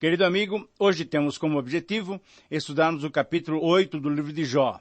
Querido amigo, hoje temos como objetivo estudarmos o capítulo 8 do livro de Jó.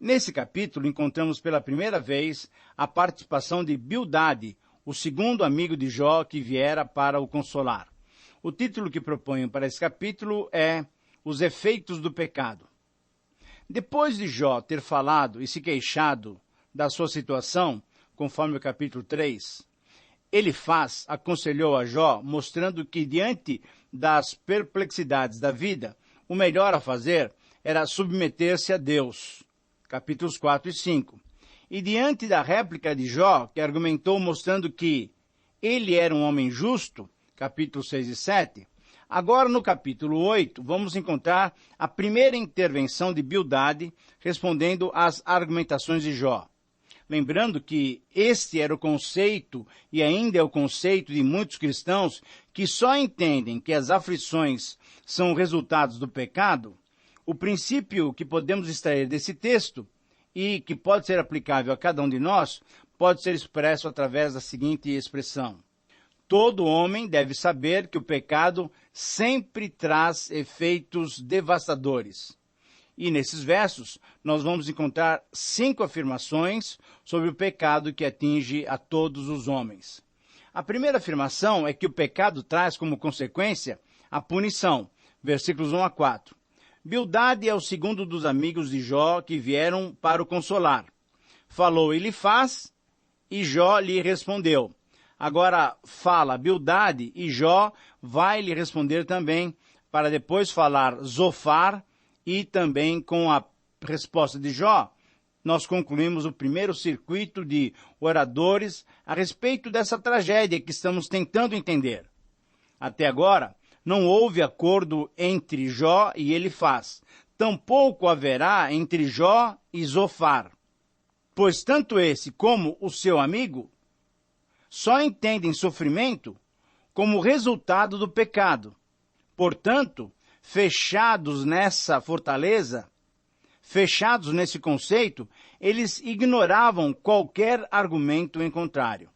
Nesse capítulo encontramos pela primeira vez a participação de Bildade, o segundo amigo de Jó que viera para o consolar. O título que proponho para esse capítulo é Os Efeitos do Pecado. Depois de Jó ter falado e se queixado da sua situação, conforme o capítulo 3, Elifaz aconselhou a Jó, mostrando que diante das perplexidades da vida, o melhor a fazer era submeter-se a Deus. Capítulos 4 e 5. E diante da réplica de Jó, que argumentou mostrando que ele era um homem justo, capítulos 6 e 7, agora no capítulo 8 vamos encontrar a primeira intervenção de Bildade respondendo às argumentações de Jó. Lembrando que este era o conceito, e ainda é o conceito de muitos cristãos, que só entendem que as aflições são resultados do pecado. O princípio que podemos extrair desse texto, e que pode ser aplicável a cada um de nós, pode ser expresso através da seguinte expressão: todo homem deve saber que o pecado sempre traz efeitos devastadores. E nesses versos, nós vamos encontrar 5 afirmações sobre o pecado que atinge a todos os homens. A primeira afirmação é que o pecado traz como consequência a punição, versículos 1 a 4. Bildade é o segundo dos amigos de Jó que vieram para o consolar. Falou Elifaz e Jó lhe respondeu. Agora fala Bildade e Jó vai lhe responder também, para depois falar Zofar. E também com a resposta de Jó, nós concluímos o primeiro circuito de oradores a respeito dessa tragédia que estamos tentando entender. Até agora, não houve acordo entre Jó e Elifaz. Tampouco haverá entre Jó e Zofar. Pois tanto esse como o seu amigo só entendem sofrimento como resultado do pecado. Portanto, fechados nessa fortaleza, fechados nesse conceito, eles ignoravam qualquer argumento em contrário.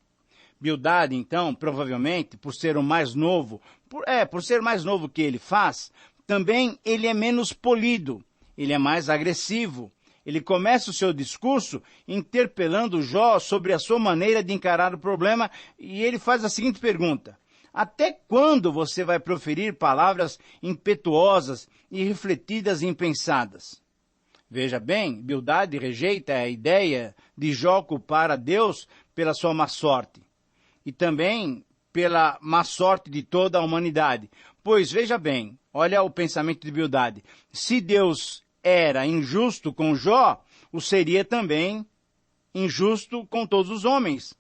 Bildade, então, provavelmente, por ser o mais novo, por ser mais novo que Elifaz, também ele é menos polido, ele é mais agressivo. Ele começa o seu discurso interpelando Jó sobre a sua maneira de encarar o problema e ele faz a seguinte pergunta: até quando você vai proferir palavras impetuosas, irrefletidas e impensadas? Veja bem, Bildade rejeita a ideia de Jó culpar a Deus pela sua má sorte e também pela má sorte de toda a humanidade. Pois, veja bem, olha o pensamento de Bildade. Se Deus era injusto com Jó, o seria também injusto com todos os homens.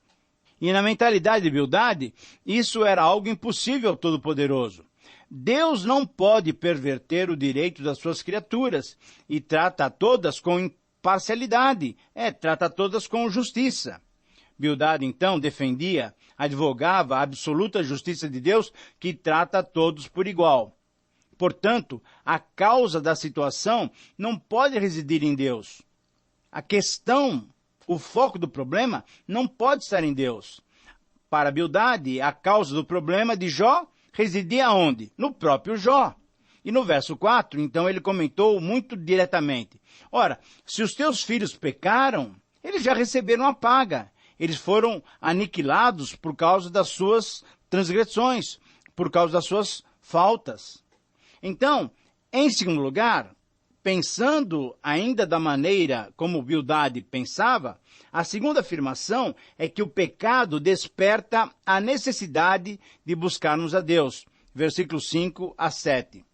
E na mentalidade de Bildade, isso era algo impossível ao Todo-Poderoso. Deus não pode perverter o direito das suas criaturas e trata a todas com imparcialidade, trata a todas com justiça. Bildade, então, defendia, advogava a absoluta justiça de Deus que trata a todos por igual. Portanto, a causa da situação não pode residir em Deus. A questão, o foco do problema não pode estar em Deus. Para Bildade, a causa do problema de Jó residia onde? No próprio Jó. E no verso 4, então, ele comentou muito diretamente. Ora, se os teus filhos pecaram, eles já receberam a paga. Eles foram aniquilados por causa das suas transgressões, por causa das suas faltas. Então, em segundo lugar, pensando ainda da maneira como Bildade pensava, a segunda afirmação é que o pecado desperta a necessidade de buscarmos a Deus. Versículos 5 a 7.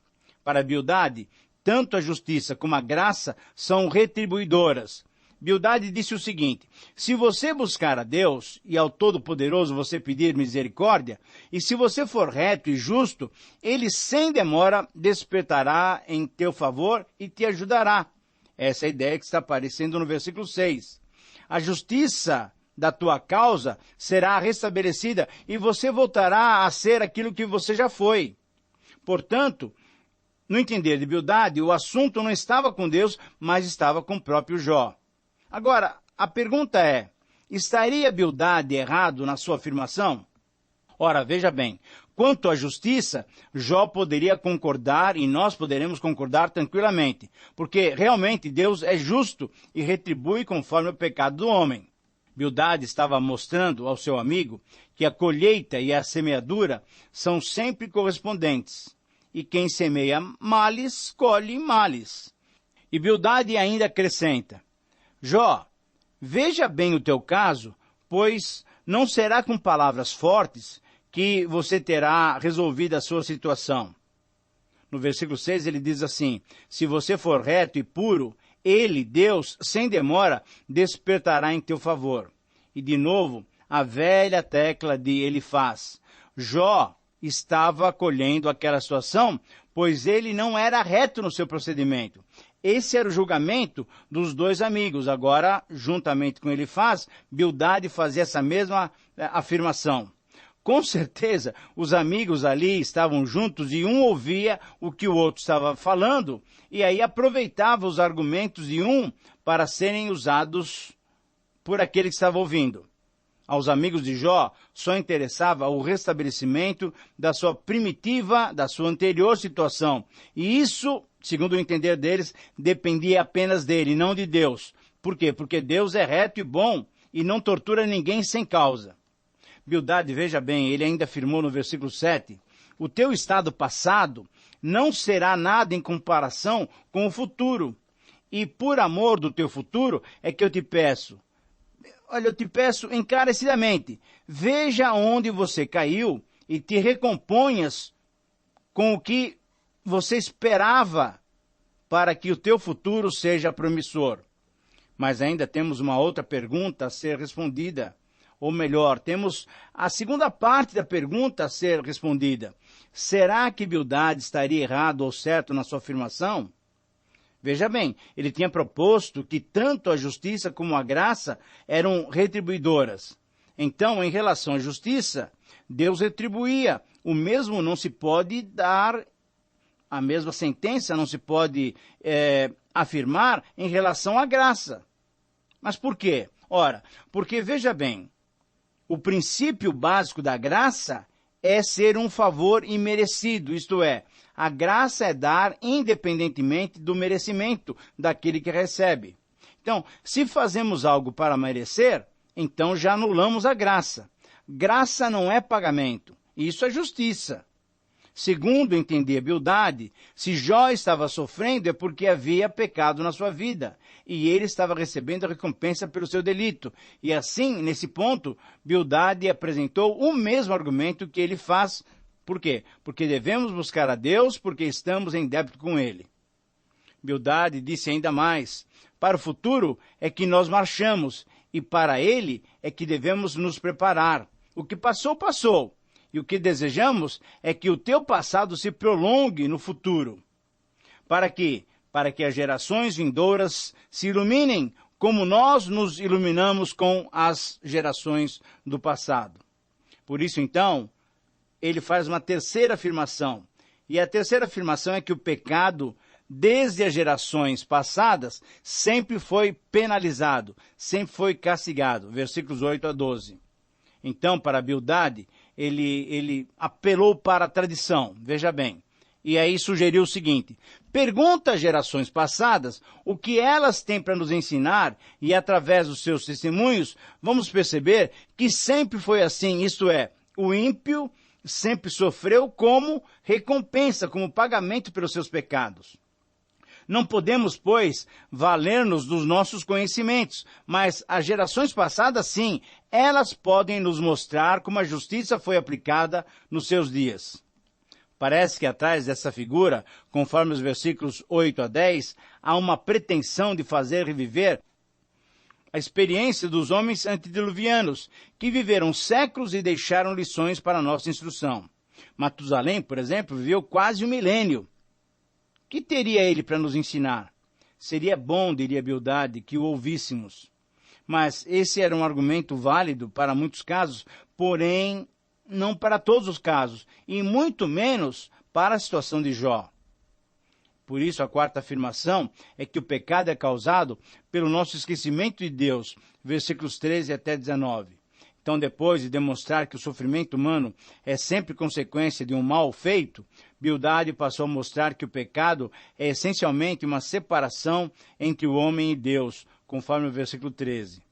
Para Bildade, tanto a justiça como a graça são retribuidoras. Bildade disse o seguinte: se você buscar a Deus e ao Todo-Poderoso você pedir misericórdia, e se você for reto e justo, Ele sem demora despertará em teu favor e te ajudará. Essa é a ideia que está aparecendo no versículo 6. A justiça da tua causa será restabelecida e você voltará a ser aquilo que você já foi. Portanto, no entender de Bildade, o assunto não estava com Deus, mas estava com o próprio Jó. Agora, a pergunta é, estaria Bildade errado na sua afirmação? Ora, veja bem, Quanto à justiça, Jó poderia concordar e nós poderemos concordar tranquilamente, porque realmente Deus é justo e retribui conforme o pecado do homem. Bildade estava mostrando ao seu amigo que a colheita e a semeadura são sempre correspondentes, e quem semeia males, colhe males. E Bildade ainda acrescenta: Jó, veja bem o teu caso, pois não será com palavras fortes que você terá resolvido a sua situação. No versículo 6 ele diz assim: se você for reto e puro, ele, Deus, sem demora, despertará em teu favor. E de novo, a velha tecla de Elifaz. Jó estava acolhendo aquela situação, pois ele não era reto no seu procedimento. Esse era o julgamento dos dois amigos. Agora, juntamente com Elifaz, Bildade fazia essa mesma afirmação. Com certeza, os amigos ali estavam juntos e um ouvia o que o outro estava falando e aí aproveitava os argumentos de um para serem usados por aquele que estava ouvindo. Aos amigos de Jó só interessava o restabelecimento da sua primitiva, da sua anterior situação. E isso, segundo o entender deles, dependia apenas dele, não de Deus. Por quê? Porque Deus é reto e bom e não tortura ninguém sem causa. Bildade, veja bem, ele ainda afirmou no versículo 7, o teu estado passado não será nada em comparação com o futuro. E por amor do teu futuro é que eu te peço, encarecidamente, veja onde você caiu e te recomponhas com o que você esperava para que o teu futuro seja promissor. Mas ainda temos uma outra pergunta a ser respondida. Ou melhor, temos a segunda parte da pergunta a ser respondida. Será que Bildade estaria errado ou certo na sua afirmação? Veja bem, ele tinha proposto que tanto a justiça como a graça eram retribuidoras. Então, em relação à justiça, Deus retribuía. O mesmo não se pode dar, a mesma sentença não se pode afirmar em relação à graça. Mas por quê? Ora, porque veja bem, o princípio básico da graça é ser um favor imerecido, isto é, a graça é dar independentemente do merecimento daquele que recebe. Então, se fazemos algo para merecer, então já anulamos a graça. Graça não é pagamento, isso é justiça. Segundo entendia Bildade, se Jó estava sofrendo é porque havia pecado na sua vida, e ele estava recebendo a recompensa pelo seu delito. E assim, nesse ponto, Bildade apresentou o mesmo argumento que ele faz. Por quê? Porque devemos buscar a Deus porque estamos em débito com Ele. Bildade disse ainda mais, para o futuro é que nós marchamos, e para Ele é que devemos nos preparar. O que passou, passou. E o que desejamos é que o teu passado se prolongue no futuro. Para quê? Para que as gerações vindouras se iluminem como nós nos iluminamos com as gerações do passado. Por isso, então, ele faz uma terceira afirmação. E a terceira afirmação é que o pecado, desde as gerações passadas, sempre foi penalizado, sempre foi castigado. Versículos 8 a 12. Então, para Bildade, ele apelou para a tradição, veja bem. E aí sugeriu o seguinte, pergunta às gerações passadas o que elas têm para nos ensinar e através dos seus testemunhos vamos perceber que sempre foi assim, isto é, o ímpio sempre sofreu como recompensa, como pagamento pelos seus pecados. Não podemos, pois, valer-nos dos nossos conhecimentos, mas as gerações passadas, sim, elas podem nos mostrar como a justiça foi aplicada nos seus dias. Parece que atrás dessa figura, conforme os versículos 8 a 10, há uma pretensão de fazer reviver a experiência dos homens antediluvianos, que viveram séculos e deixaram lições para a nossa instrução. Matusalém, por exemplo, viveu quase 1 milênio. Que teria ele para nos ensinar? Seria bom, diria Bildade, que o ouvíssemos. Mas esse era um argumento válido para muitos casos, porém não para todos os casos, e muito menos para a situação de Jó. Por isso, a quarta afirmação é que o pecado é causado pelo nosso esquecimento de Deus, versículos 13 até 19. Então, depois de demonstrar que o sofrimento humano é sempre consequência de um mal feito, Bildade passou a mostrar que o pecado é essencialmente uma separação entre o homem e Deus, conforme o versículo 13.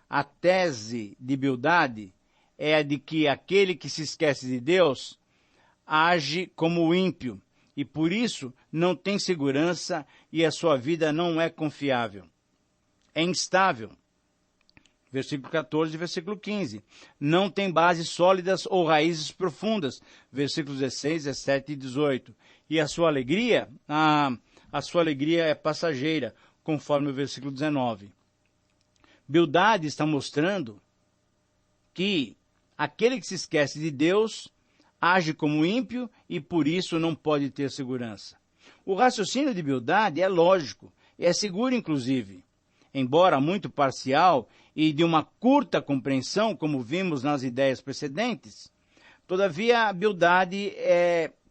A tese de Bildade é a de que aquele que se esquece de Deus age como o ímpio, e por isso não tem segurança e a sua vida não é confiável. É instável. Versículo 14 e versículo 15. Não tem bases sólidas ou raízes profundas. Versículos 16, 17 e 18. E a sua alegria é passageira, conforme o versículo 19. Bildade está mostrando que aquele que se esquece de Deus age como ímpio e por isso não pode ter segurança. O raciocínio de Bildade é lógico, é seguro inclusive. Embora muito parcial e de uma curta compreensão, como vimos nas ideias precedentes, todavia Bildade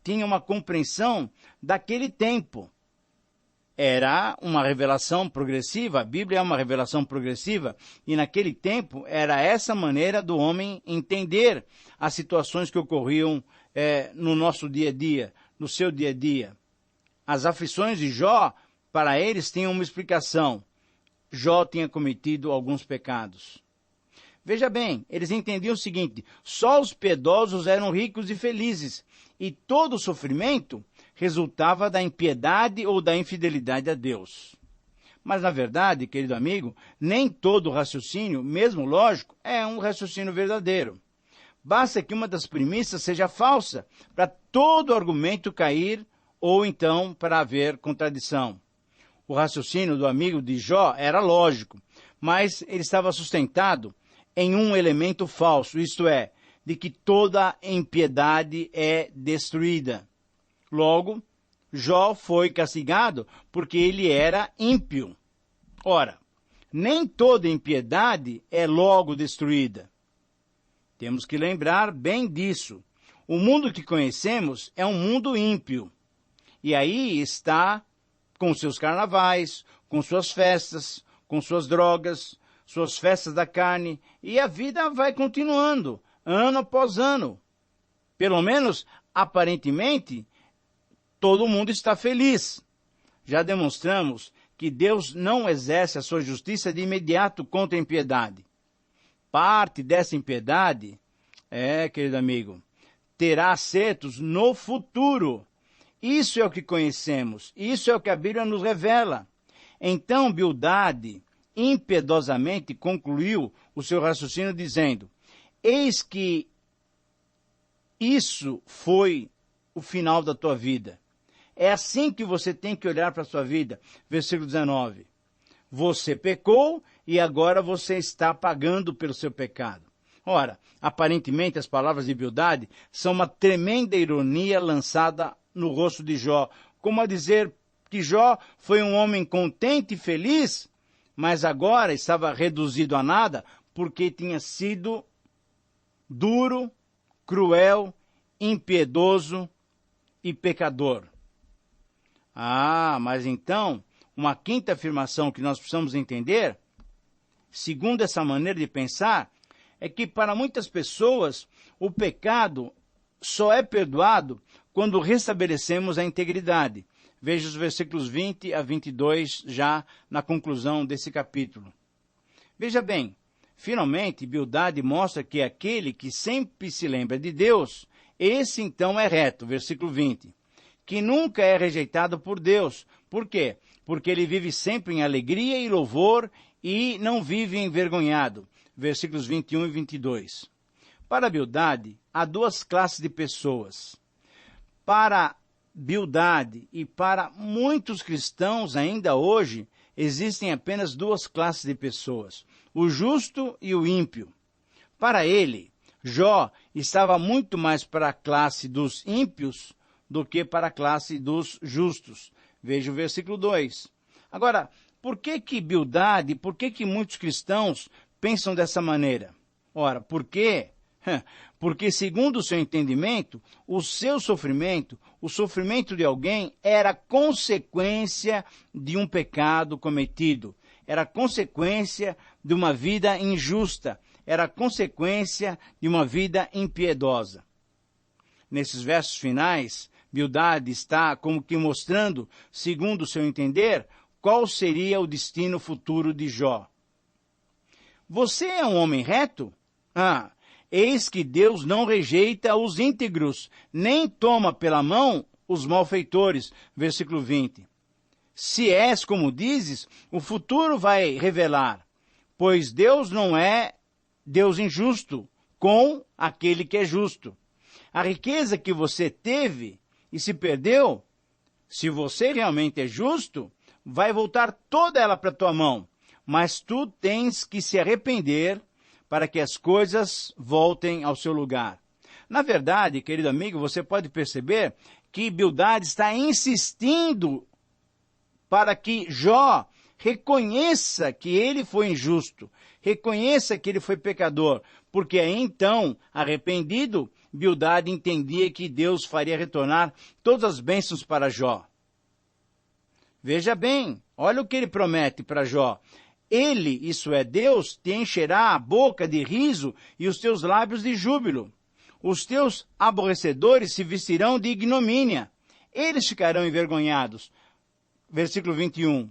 tinha uma compreensão daquele tempo. Era uma revelação progressiva, a Bíblia é uma revelação progressiva, e naquele tempo era essa maneira do homem entender as situações que ocorriam no nosso dia a dia, no seu dia a dia. As aflições de Jó, para eles, tinham uma explicação. Jó tinha cometido alguns pecados. Veja bem, eles entendiam o seguinte: só os piedosos eram ricos e felizes, e todo o sofrimento resultava da impiedade ou da infidelidade a Deus. Mas, na verdade, querido amigo, nem todo raciocínio, mesmo lógico, é um raciocínio verdadeiro. Basta que uma das premissas seja falsa para todo argumento cair ou então para haver contradição. O raciocínio do amigo de Jó era lógico, mas ele estava sustentado em um elemento falso, isto é, de que toda impiedade é destruída. Logo, Jó foi castigado porque ele era ímpio. Ora, nem toda impiedade é logo destruída. Temos que lembrar bem disso. O mundo que conhecemos é um mundo ímpio. E aí está com seus carnavais, com suas festas, com suas drogas, suas festas da carne, e a vida vai continuando, ano após ano. Pelo menos, aparentemente, todo mundo está feliz. Já demonstramos que Deus não exerce a sua justiça de imediato contra a impiedade. Parte dessa impiedade, querido amigo, terá acertos no futuro. Isso é o que conhecemos, isso é o que a Bíblia nos revela. Então, Bildade impiedosamente concluiu o seu raciocínio dizendo: eis que isso foi o final da tua vida. É assim que você tem que olhar para a sua vida. Versículo 19. Você pecou e agora você está pagando pelo seu pecado. Ora, aparentemente as palavras de Bildade são uma tremenda ironia lançada no rosto de Jó, como a dizer que Jó foi um homem contente e feliz, mas agora estava reduzido a nada porque tinha sido duro, cruel, impiedoso e pecador. Mas então, uma quinta afirmação que nós precisamos entender, segundo essa maneira de pensar, é que para muitas pessoas o pecado só é perdoado quando restabelecemos a integridade. Veja os versículos 20 a 22 já na conclusão desse capítulo. Veja bem, finalmente Bildade mostra que aquele que sempre se lembra de Deus, esse então é reto, versículo 20, que nunca é rejeitado por Deus. Por quê? Porque ele vive sempre em alegria e louvor e não vive envergonhado. Versículos 21 e 22. Para Bildade, há duas classes de pessoas. Para Bildade e para muitos cristãos ainda hoje, existem apenas duas classes de pessoas, o justo e o ímpio. Para ele, Jó estava muito mais para a classe dos ímpios do que para a classe dos justos. Veja o versículo 2. Agora, por que Bildade, por que muitos cristãos pensam dessa maneira? Ora, por quê? Porque, segundo o seu entendimento, o seu sofrimento, o sofrimento de alguém, era consequência de um pecado cometido. Era consequência de uma vida injusta. era consequência de uma vida impiedosa. Nesses versos finais, Bildade está como que mostrando, segundo o seu entender, qual seria o destino futuro de Jó. Você é um homem reto? Eis que Deus não rejeita os íntegros, nem toma pela mão os malfeitores. Versículo 20. Se és como dizes, o futuro vai revelar, pois Deus não é Deus injusto com aquele que é justo. A riqueza que você teve e se perdeu, se você realmente é justo, vai voltar toda ela para tua mão, mas tu tens que se arrepender para que as coisas voltem ao seu lugar. Na verdade, querido amigo, você pode perceber que Bildade está insistindo para que Jó reconheça que ele foi injusto, reconheça que ele foi pecador, porque aí então, arrependido, Bildade entendia que Deus faria retornar todas as bênçãos para Jó. Veja bem, olha o que ele promete para Jó. Ele, isso é Deus, te encherá a boca de riso e os teus lábios de júbilo. Os teus aborrecedores se vestirão de ignomínia. Eles ficarão envergonhados. Versículo 21.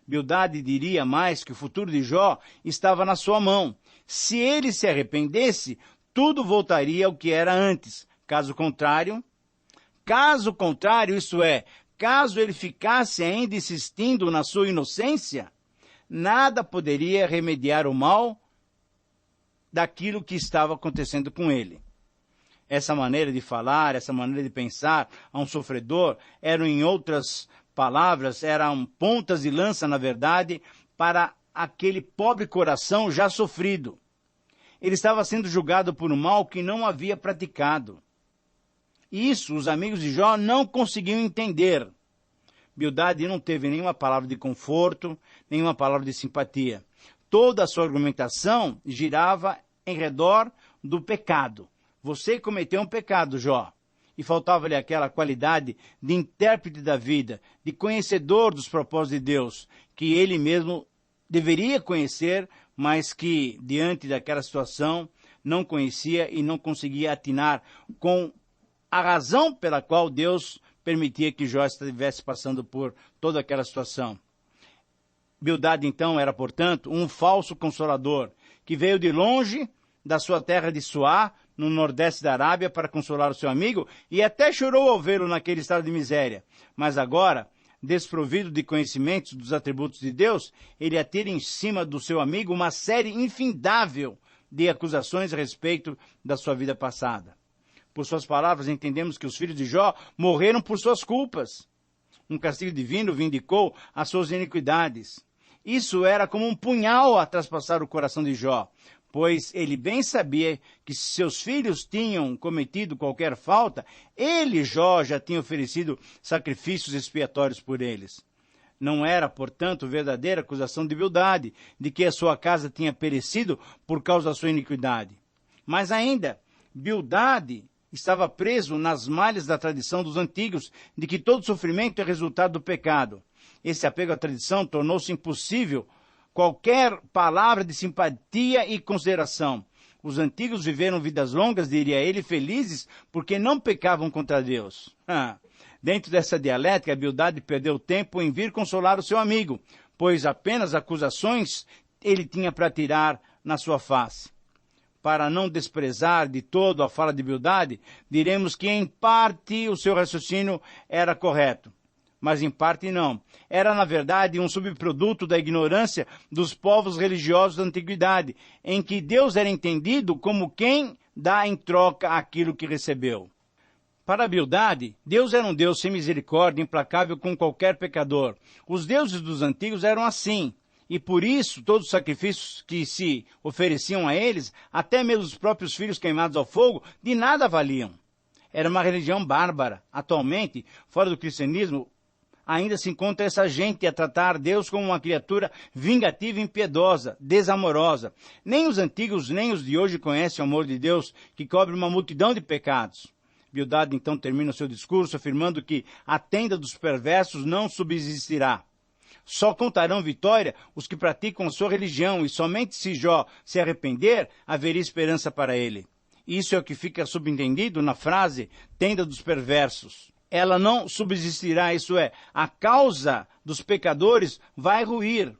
Bildade diria mais que o futuro de Jó estava na sua mão. Se ele se arrependesse, tudo voltaria ao que era antes. Caso contrário, isso é, caso ele ficasse ainda insistindo na sua inocência, nada poderia remediar o mal daquilo que estava acontecendo com ele. Essa maneira de falar, essa maneira de pensar a um sofredor, eram, em outras palavras, eram pontas de lança, na verdade, para aquele pobre coração já sofrido. Ele estava sendo julgado por um mal que não havia praticado. Isso os amigos de Jó não conseguiam entender. Bildade não teve nenhuma palavra de conforto, nenhuma palavra de simpatia. Toda a sua argumentação girava em redor do pecado. Você cometeu um pecado, Jó. E faltava-lhe aquela qualidade de intérprete da vida, de conhecedor dos propósitos de Deus, que ele mesmo deveria conhecer, mas que, diante daquela situação, não conhecia e não conseguia atinar com a razão pela qual Deus permitia que Jó estivesse passando por toda aquela situação. Bildade, então, era, portanto, um falso consolador, que veio de longe da sua terra de Suá, no nordeste da Arábia, para consolar o seu amigo, e até chorou ao vê-lo naquele estado de miséria. Mas agora, desprovido de conhecimentos dos atributos de Deus, ele atira em cima do seu amigo uma série infindável de acusações a respeito da sua vida passada. Por suas palavras, entendemos que os filhos de Jó morreram por suas culpas. Um castigo divino vindicou as suas iniquidades. Isso era como um punhal a traspassar o coração de Jó, pois ele bem sabia que se seus filhos tinham cometido qualquer falta, ele, Jó, já tinha oferecido sacrifícios expiatórios por eles. Não era, portanto, verdadeira acusação de Bildade, de que a sua casa tinha perecido por causa da sua iniquidade. Mas ainda, Bildade estava preso nas malhas da tradição dos antigos, de que todo sofrimento é resultado do pecado. Esse apego à tradição tornou-se impossível qualquer palavra de simpatia e consideração. Os antigos viveram vidas longas, diria ele, felizes, porque não pecavam contra Deus. Dentro dessa dialética, a Bildade perdeu tempo em vir consolar o seu amigo, pois apenas acusações ele tinha para tirar na sua face. Para não desprezar de todo a fala de Bildade, diremos que em parte o seu raciocínio era correto. Mas em parte não. Era, na verdade, um subproduto da ignorância dos povos religiosos da antiguidade, em que Deus era entendido como quem dá em troca aquilo que recebeu. Para Bildade, Deus era um Deus sem misericórdia, implacável com qualquer pecador. Os deuses dos antigos eram assim, e por isso todos os sacrifícios que se ofereciam a eles, até mesmo os próprios filhos queimados ao fogo, de nada valiam. Era uma religião bárbara. Atualmente, fora do cristianismo, ainda se encontra essa gente a tratar Deus como uma criatura vingativa e impiedosa, desamorosa. Nem os antigos, nem os de hoje conhecem o amor de Deus, que cobre uma multidão de pecados. Bildade então termina o seu discurso afirmando que a tenda dos perversos não subsistirá. Só contarão vitória os que praticam a sua religião, e somente se Jó se arrepender, haveria esperança para ele. Isso é o que fica subentendido na frase tenda dos perversos. Ela não subsistirá, isso é, a causa dos pecadores vai ruir.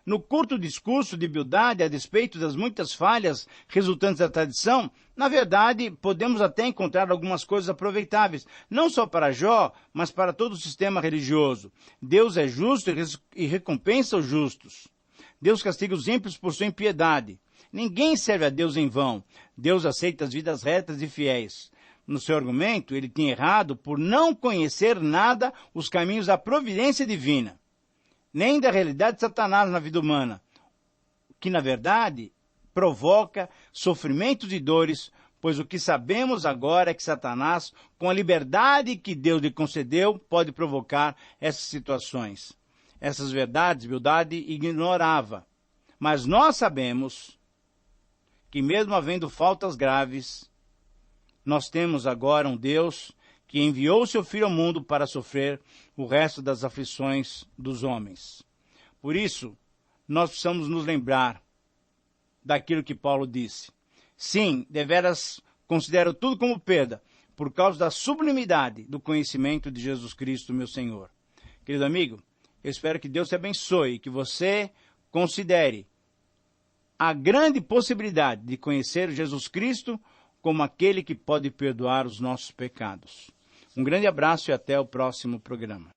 No curto discurso de Bildade, a despeito das muitas falhas resultantes da tradição, na verdade, podemos até encontrar algumas coisas aproveitáveis, não só para Jó, mas para todo o sistema religioso. Deus é justo e recompensa os justos. Deus castiga os ímpios por sua impiedade. Ninguém serve a Deus em vão. Deus aceita as vidas retas e fiéis. No seu argumento, ele tinha errado por não conhecer nada os caminhos da providência divina, nem da realidade de Satanás na vida humana, que, na verdade, provoca sofrimentos e dores, pois o que sabemos agora é que Satanás, com a liberdade que Deus lhe concedeu, pode provocar essas situações. Essas verdades, Bildade ignorava. Mas nós sabemos que, mesmo havendo faltas graves, nós temos agora um Deus que enviou seu Filho ao mundo para sofrer o resto das aflições dos homens. Por isso, nós precisamos nos lembrar daquilo que Paulo disse. Sim, deveras considero tudo como perda, por causa da sublimidade do conhecimento de Jesus Cristo, meu Senhor. Querido amigo, eu espero que Deus te abençoe e que você considere a grande possibilidade de conhecer Jesus Cristo como aquele que pode perdoar os nossos pecados. Um grande abraço e até o próximo programa.